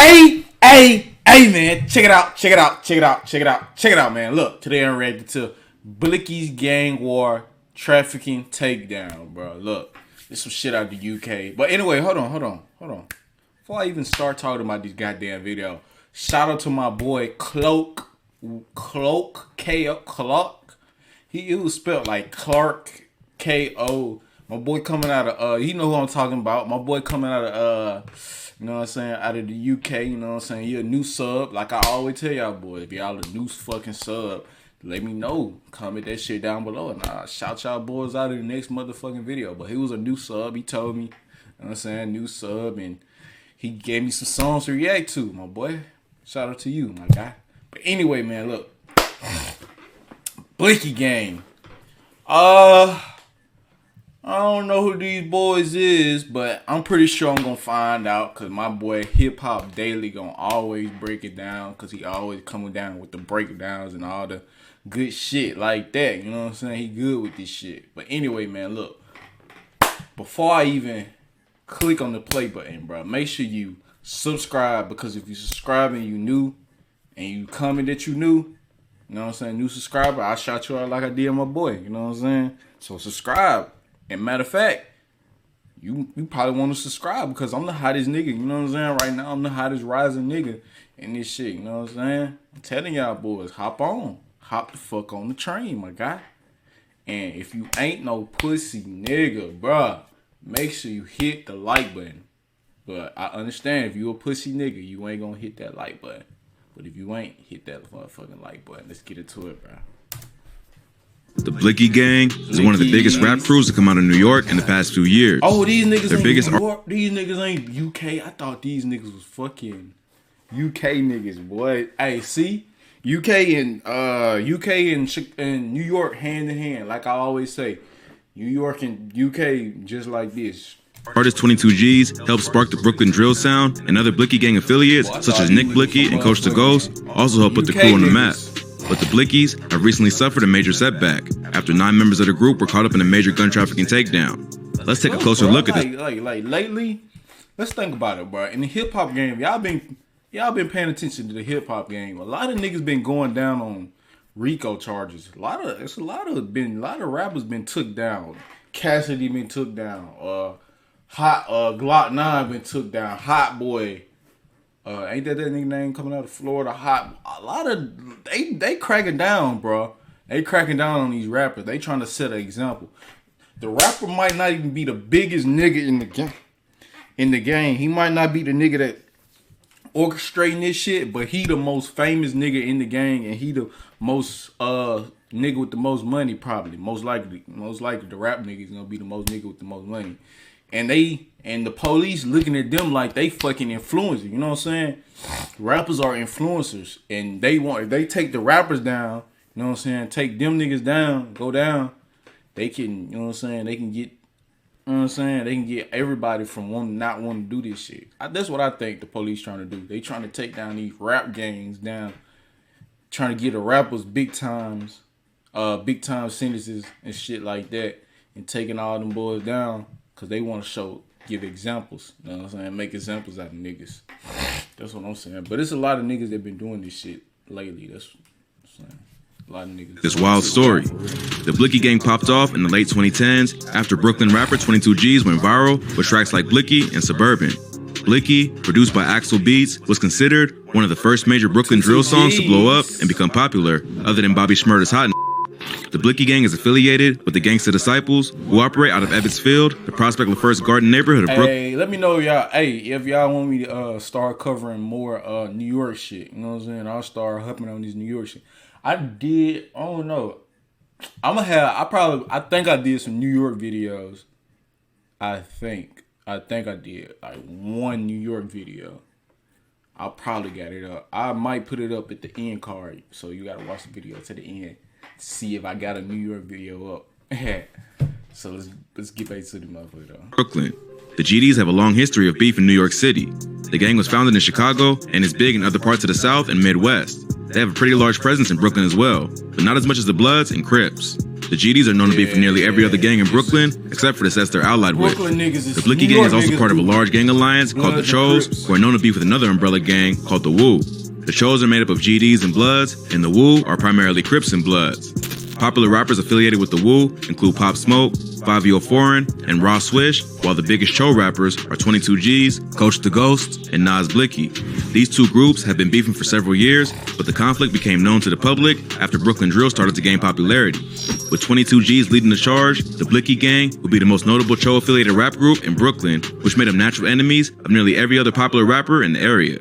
Hey, man, check it out, man. Look, today I'm ready to BLIXKY's Gang War Trafficking Takedown, bro. Look, there's some shit out the UK. But anyway, hold on. Before I even start talking about this goddamn video, shout out to my boy Cloak, Clark. He was spelled like Clark, K-O. My boy coming out of, you know who I'm talking about. My boy coming out of, you know what I'm saying, out of the UK, you know what I'm saying. He a new sub. Like I always tell y'all boys, if y'all a new fucking sub, let me know. Comment that shit down below. And I'll shout y'all boys out in the next motherfucking video. But he was a new sub. He told me, you know what I'm saying, new sub. And he gave me some songs to react to, my boy. Shout out to you, my guy. But anyway, man, look. BLIXKY Gang. I don't know who these boys is, but I'm pretty sure I'm gonna find out, cause my boy Hip Hop Daily gonna always break it down, cause he always coming down with the breakdowns and all the good shit like that. You know what I'm saying? He good with this shit. But anyway, man, look. Before I even click on the play button, bro, make sure you subscribe, because if you subscribe and you new and you comment that you new, you know what I'm saying, new subscriber, I shout you out like I did my boy. You know what I'm saying? So subscribe. And matter of fact, you probably want to subscribe, because I'm the hottest nigga, you know what I'm saying? Right now, I'm the hottest rising nigga in this shit, you know what I'm saying? I'm telling y'all boys, hop on. Hop the fuck on the train, my guy. And if you ain't no pussy nigga, bruh, make sure you hit the like button. But I understand, if you a pussy nigga, you ain't gonna hit that like button. But if you ain't, hit that motherfucking like button. Let's get into it, bruh. The BLIXKY Gang is one of the biggest rap crews to come out of New York in the past few years. Oh, these niggas ain't New York. These niggas ain't UK. I thought these niggas was fucking UK niggas, boy. Hey, see? UK and New York hand in hand. Like I always say, New York and UK just like this. Artist 22 G's helped spark the Brooklyn drill sound, and other BLIXKY Gang affiliates such as Nick BLIXKY and Coach the Ghost also helped put the crew on the map. But the BLIXKYs have recently suffered a major setback after 9 members of the group were caught up in a major gun trafficking takedown. Let's take a closer look at this. Like lately, let's think about it, bro. In the hip hop game, y'all been paying attention to the hip hop game. A lot of niggas been going down on RICO charges. A lot of rappers been took down. Cassidy been took down. Glock 9 been took down. Hot Boy. Ain't that nigga name coming out of Florida? Hot. A lot of they cracking down, bro. They cracking down on these rappers. They trying to set an example. The rapper might not even be the biggest nigga in the game. He might not be the nigga that orchestrating this shit, but he the most famous nigga in the gang, and he the most nigga with the most money, probably. Most likely the rap nigga is gonna be the most nigga with the most money. And the police looking at them like they fucking influencers. You know what I'm saying? Rappers are influencers, and if they take the rappers down, you know what I'm saying, take them niggas down, go down, they can, you know what I'm saying, they can get, you know what I'm saying, they can get everybody from not wanting to do this shit. That's what I think the police trying to do. They trying to take down these rap gangs down, trying to get the rappers big time sentences and shit like that, and taking all them boys down. Because they want to give examples. You know what I'm saying? Make examples out of niggas. That's what I'm saying. But it's a lot of niggas that been doing this shit lately. That's what I'm saying. A lot of niggas. This wild story. The BLIXKY Gang popped off in the late 2010s after Brooklyn rapper 22 G's went viral with tracks like BLIXKY and Suburban. BLIXKY, produced by Axel Beats, was considered one of the first major Brooklyn drill songs to blow up and become popular, other than Bobby Shmurda's Hot. The BLIXKY Gang is affiliated with the Gangsta Disciples, who operate out of Ebbets Field, the Prospect LaFirst Garden neighborhood of Brooklyn. Hey, let me know if y'all want me to start covering more New York shit. You know what I'm saying? I'll start hopping on these New York shit. I don't know. I think I did some New York videos. I think I did like one New York video. I probably got it up. I might put it up at the end card, so you gotta watch the video to the end. See if I got a New York video up. So let's get back to the motherfucker though. Brooklyn. The GDs have a long history of beef in New York City. The gang was founded in Chicago and is big in other parts of the South and Midwest. They have a pretty large presence in Brooklyn as well, but not as much as the Bloods and Crips. The The GDs are known to be for nearly every other gang in Brooklyn, except for the sets they're allied with. The Blicky gang is also part of a large gang alliance called the Chos, who are known to be with another umbrella gang called the Wu. The Chos are made up of GDs and Bloods, and the Wu are primarily Crips and Bloods. Popular rappers affiliated with the Wu include Pop Smoke, 5-Yo Foreign, and Raw Swish, while the biggest Cho rappers are 22 G's, Coach the Ghost, and Nas Blicky. These two groups have been beefing for several years, but the conflict became known to the public after Brooklyn Drill started to gain popularity. With 22 G's leading the charge, the Blicky gang would be the most notable Cho-affiliated rap group in Brooklyn, which made them natural enemies of nearly every other popular rapper in the area.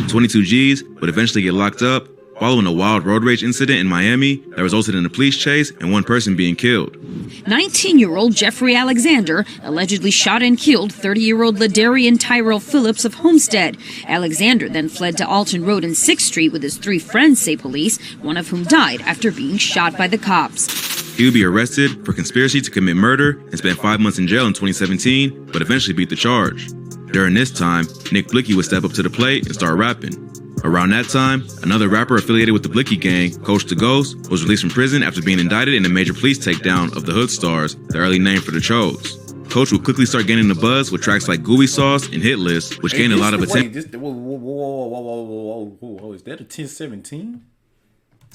22 G's would eventually get locked up, following a wild road rage incident in Miami that resulted in a police chase and one person being killed. 19-year-old Jeffrey Alexander allegedly shot and killed 30-year-old Ladarian Tyrell Phillips of Homestead. Alexander then fled to Alton Road and 6th Street with his 3 friends, say police, one of whom died after being shot by the cops. He would be arrested for conspiracy to commit murder and spent 5 months in jail in 2017, but eventually beat the charge. During this time, Nick Blicky would step up to the plate and start rapping. Around that time, another rapper affiliated with the Blicky gang, Coach the Ghost, was released from prison after being indicted in a major police takedown of the Hood Stars, the early name for the Chos. Coach would quickly start gaining the buzz with tracks like Gooey Sauce and Hit List, which gained a lot of attention. Whoa, is that a 1017?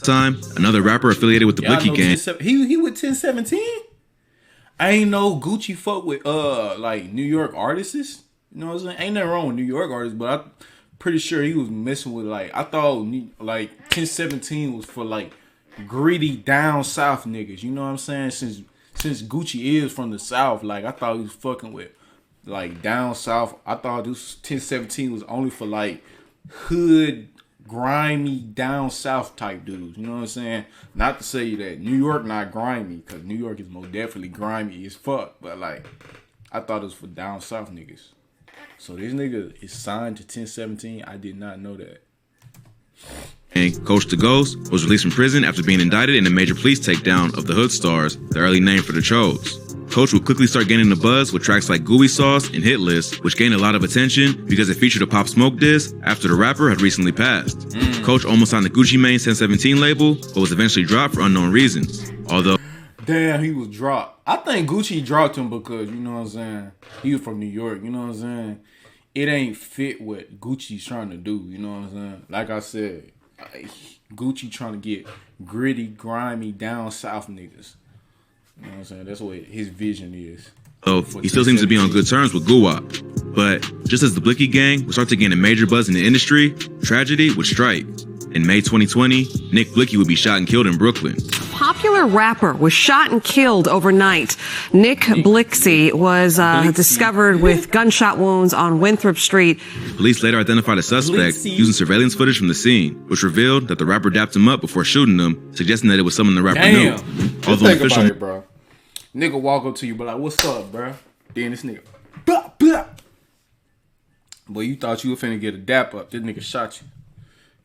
Time, another rapper affiliated with the Blicky gang. He with 1017? I ain't know Gucci fuck with like New York artists. You know what I'm saying? Ain't nothing wrong with New York artists, but I'm pretty sure he was messing with like, I thought like 1017 was for like greedy down south niggas. You know what I'm saying? Since Gucci is from the south, like I thought he was fucking with like down south. I thought this 1017 was only for like hood, grimy down south type dudes. You know what I'm saying? Not to say that New York not grimy, because New York is most definitely grimy as fuck, but like I thought it was for down south niggas. So this nigga is signed to 1017. I did not know that. And Coach the Ghost was released from prison after being indicted in a major police takedown of the Hood Stars, the early name for the Chos. Coach would quickly start gaining the buzz with tracks like Gooey Sauce and Hit List, which gained a lot of attention because it featured a Pop Smoke diss after the rapper had recently passed. Coach almost signed the Gucci Mane's 1017 label, but was eventually dropped for unknown reasons. Although, damn, he was dropped. I think Gucci dropped him because, you know what I'm saying, he was from New York, you know what I'm saying? It ain't fit what Gucci's trying to do, you know what I'm saying? Like I said, Gucci trying to get gritty, grimy, down south niggas. You know what I'm saying? That's what his vision is. So he still seems to be on good terms with Guwap. But just as the Blicky gang would start to gain a major buzz in the industry, tragedy would strike. In May 2020, Nick Blicky would be shot and killed in Brooklyn. Popular rapper was shot and killed overnight. Nick BLIXKY was discovered with gunshot wounds on Winthrop Street. Police later identified a suspect using surveillance footage from the scene, which revealed that the rapper dapped him up before shooting him, suggesting that it was someone the rapper knew. Although think about it, bro. Nigga walk up to you, but like, what's up, bro? Then this nigga, blah, blah. Boy, you thought you were finna get a dap up. This nigga shot you.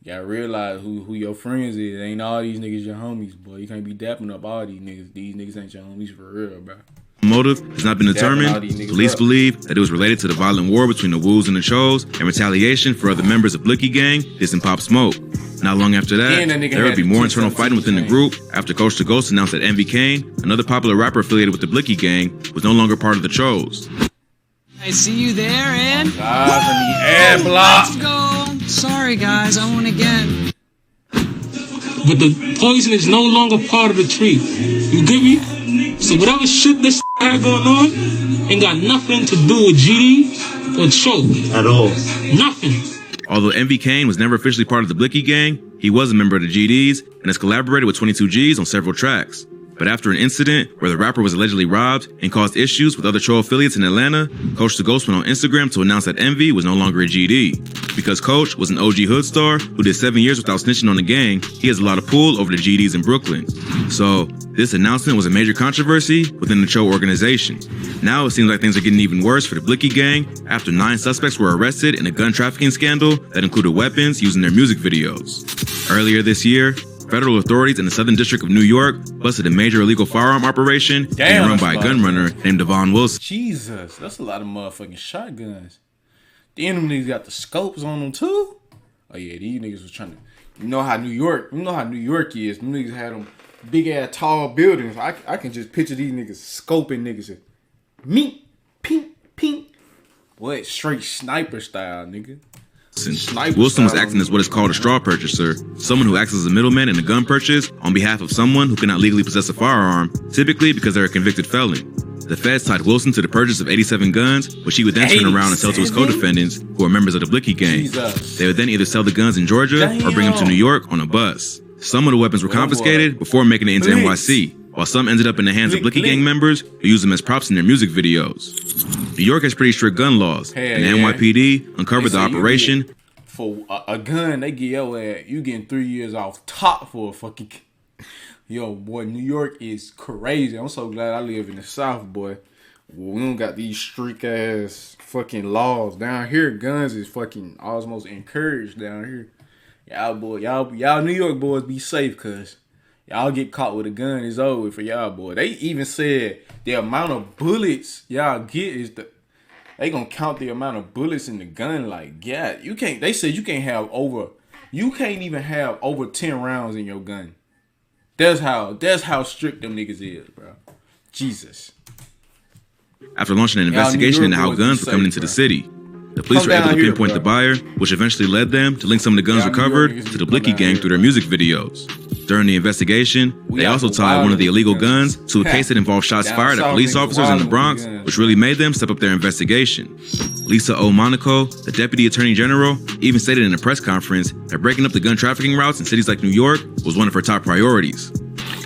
You gotta realize who your friends is. Ain't all these niggas your homies, boy. You can't be dapping up all these niggas. These niggas ain't your homies for real, bro. Motive has not been determined. Police believe that it was related to the violent war between the Woos and the Chos and retaliation for other members of Blicky gang dissing Pop Smoke. Not long after that, there would be more internal fighting within the group after Coach the Ghost announced that Envy Kane, another popular rapper affiliated with the Blicky gang, was no longer part of the Chos. I see you there, and let's go. Sorry, guys, I won again. But the poison is no longer part of the tree. You get me? So whatever shit this had going on ain't got nothing to do with GD or Cho. At all. Nothing. Although Envy Kane was never officially part of the Blicky gang, he was a member of the GDs and has collaborated with 22 G's on several tracks. But after an incident where the rapper was allegedly robbed and caused issues with other Cho affiliates in Atlanta, Coach the Ghost went on Instagram to announce that Envy was no longer a GD. Because Coach was an OG hood star who did 7 years without snitching on the gang, he has a lot of pull over the GDs in Brooklyn. So this announcement was a major controversy within the Cho organization. Now it seems like things are getting even worse for the Blicky gang after 9 suspects were arrested in a gun trafficking scandal that included weapons used in their music videos. Earlier this year, federal authorities in the Southern District of New York busted a major illegal firearm operation being run by a gun runner named Devon Wilson. Jesus, that's a lot of motherfucking shotguns. Then them niggas got the scopes on them too. Oh yeah, these niggas was trying to. You know how New York is. Them niggas had them big ass tall buildings. I can just picture these niggas scoping niggas. Meat, pink, pink. What? Straight sniper style, nigga. Wilson was acting as what is called a straw purchaser, someone who acts as a middleman in a gun purchase on behalf of someone who cannot legally possess a firearm, typically because they're a convicted felon. The feds tied Wilson to the purchase of 87 guns, which he would then turn around and sell to his co-defendants, who are members of the BLIXKY gang. Jesus. They would then either sell the guns in Georgia or bring them to New York on a bus. Some of the weapons were confiscated before making it into NYC, while some ended up in the hands of BLIXKY gang members who used them as props in their music videos. New York has pretty strict gun laws, and the NYPD uncovered the operation. For a gun, they get your ass, you getting 3 years off top for a fucking... Yo, boy, New York is crazy. I'm so glad I live in the South, boy. We don't got these streak ass fucking laws down here. Guns is fucking almost encouraged down here. Y'all boy, y'all New York boys be safe, cause y'all get caught with a gun, it's over for y'all boy. They even said the amount of bullets y'all get is they gonna count the amount of bullets in the gun. Like, yeah, you can't. They said you can't even have over 10 rounds in your gun. That's how strict them niggas is, bro. Jesus. After launching an investigation into how guns were coming into the city, the police were able to pinpoint the buyer, which eventually led them to link some of the guns recovered to the BLIXKY gang through their music videos. During the investigation, they also tied one of the illegal guns to a case that involved shots fired at police officers in the Bronx, which really made them step up their investigation. Lisa O. Monaco, the Deputy Attorney General, even stated in a press conference that breaking up the gun trafficking routes in cities like New York was one of her top priorities.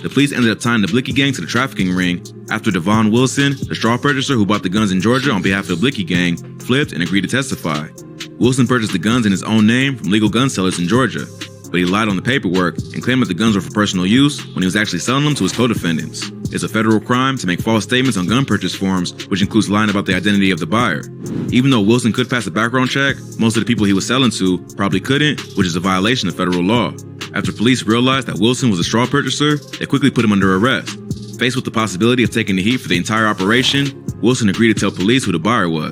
The police ended up tying the BLIXKY gang to the trafficking ring after Devon Wilson, the straw purchaser who bought the guns in Georgia on behalf of the BLIXKY gang, flipped and agreed to testify. Wilson purchased the guns in his own name from legal gun sellers in Georgia, but he lied on the paperwork and claimed that the guns were for personal use when he was actually selling them to his co-defendants. It's a federal crime to make false statements on gun purchase forms, which includes lying about the identity of the buyer. Even though Wilson could pass a background check, most of the people he was selling to probably couldn't, which is a violation of federal law. After police realized that Wilson was a straw purchaser, they quickly put him under arrest. Faced with the possibility of taking the heat for the entire operation, Wilson agreed to tell police who the buyer was.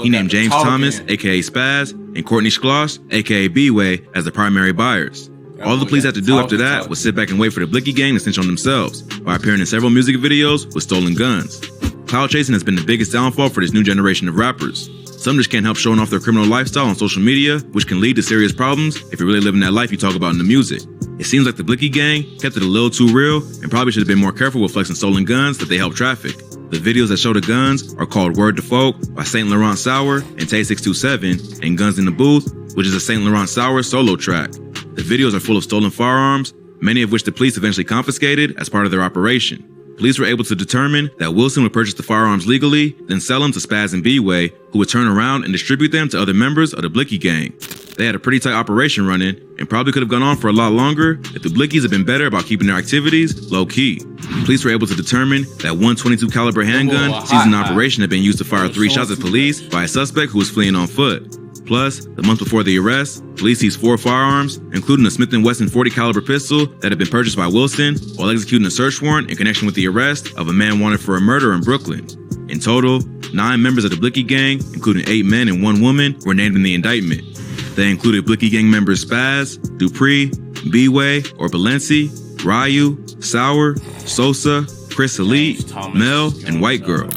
He named James Thomas, aka Spaz, and Courtney Schloss, aka B-Way, as the primary buyers. All the police had to do after that was sit back and wait for the BLIXKY gang to snitch on themselves by appearing in several music videos with stolen guns. Cloud chasing has been the biggest downfall for this new generation of rappers. Some just can't help showing off their criminal lifestyle on social media, which can lead to serious problems if you're really living that life you talk about in the music. It seems like the BLIXKY gang kept it a little too real and probably should have been more careful with flexing stolen guns that they help traffic. The videos that show the guns are called Word to Folk by St. Laurent Sauer and Tay 627 and Guns in the Booth, which is a St. Laurent Sauer solo track. The videos are full of stolen firearms, many of which the police eventually confiscated as part of their operation. Police were able to determine that Wilson would purchase the firearms legally, then sell them to Spaz and B-Way, who would turn around and distribute them to other members of the BLIXKY gang. They had a pretty tight operation running, and probably could have gone on for a lot longer if the BLIXKYs had been better about keeping their activities low-key. Police were able to determine that one .22 caliber handgun seized in operation had been used to fire 3 shots at police by a suspect who was fleeing on foot. Plus, the month before the arrest, police seized 4 firearms, including a Smith & Wesson .40 caliber pistol that had been purchased by Wilson while executing a search warrant in connection with the arrest of a man wanted for a murder in Brooklyn. In total, 9 members of the BLIXKY gang, including 8 men and 1 woman, were named in the indictment. They included BLIXKY gang members Spaz, Dupree, B-Way or Balenci, Ryu, Sauer, Sosa, Chris Elite, Mel, and White Girl.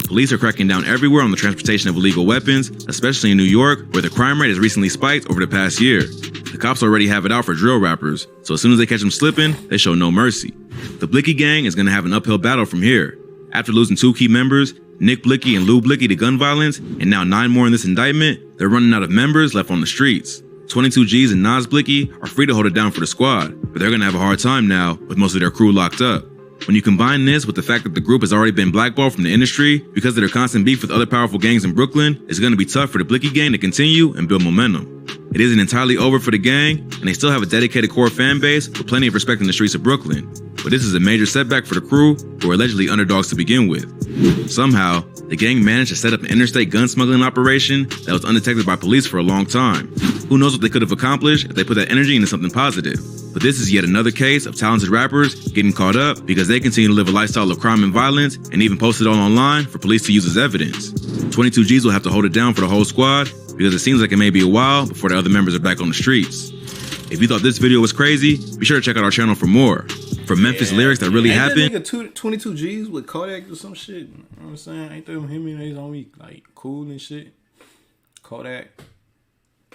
Police are cracking down everywhere on the transportation of illegal weapons, especially in New York, where the crime rate has recently spiked over the past year. The cops already have it out for drill rappers, so as soon as they catch them slipping, they show no mercy. The BLIXKY gang is going to have an uphill battle from here. After losing 2 key members, Nick BLIXKY and Lou BLIXKY to gun violence, and now 9 more in this indictment, they're running out of members left on the streets. 22 G's and Nas BLIXKY are free to hold it down for the squad, but they're going to have a hard time now with most of their crew locked up. When you combine this with the fact that the group has already been blackballed from the industry because of their constant beef with other powerful gangs in Brooklyn, it's going to be tough for the BLIXKY gang to continue and build momentum. It isn't entirely over for the gang, and they still have a dedicated core fan base with plenty of respect in the streets of Brooklyn. But this is a major setback for the crew, who are allegedly underdogs to begin with. Somehow, the gang managed to set up an interstate gun smuggling operation that was undetected by police for a long time. Who knows what they could have accomplished if they put that energy into something positive. But this is yet another case of talented rappers getting caught up because they continue to live a lifestyle of crime and violence and even post it all online for police to use as evidence. 22 G's will have to hold it down for the whole squad because it seems like it may be a while before the other members are back on the streets. If you thought this video was crazy, be sure to check out our channel for more. For Memphis lyrics that really happened. Ain't that nigga 22 G's with Kodak or some shit? You know what I'm saying? Ain't them him and his homie like cool and shit? Kodak.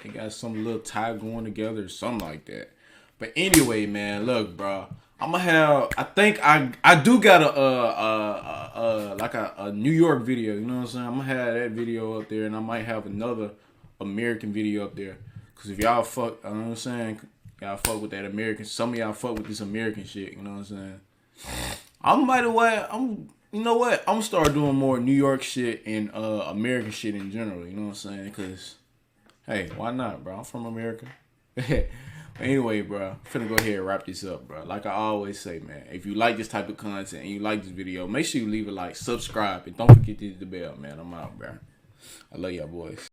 They got some little tie going together or something like that. But anyway, man, look, bro. I'm gonna have. I think I do got a New York video. You know what I'm saying? I'm gonna have that video up there, and I might have another American video up there. Cause if y'all fuck, you know what I'm saying? Y'all fuck with that American. Some of y'all fuck with this American shit. You know what I'm saying? You know what? I'm gonna start doing more New York shit and American shit in general. You know what I'm saying? Cause hey, why not, bro? I'm from America. Anyway, bro, I'm finna go ahead and wrap this up, bro. Like I always say, man, if you like this type of content and you like this video, make sure you leave a like, subscribe, and don't forget to hit the bell, man. I'm out, bro. I love y'all boys.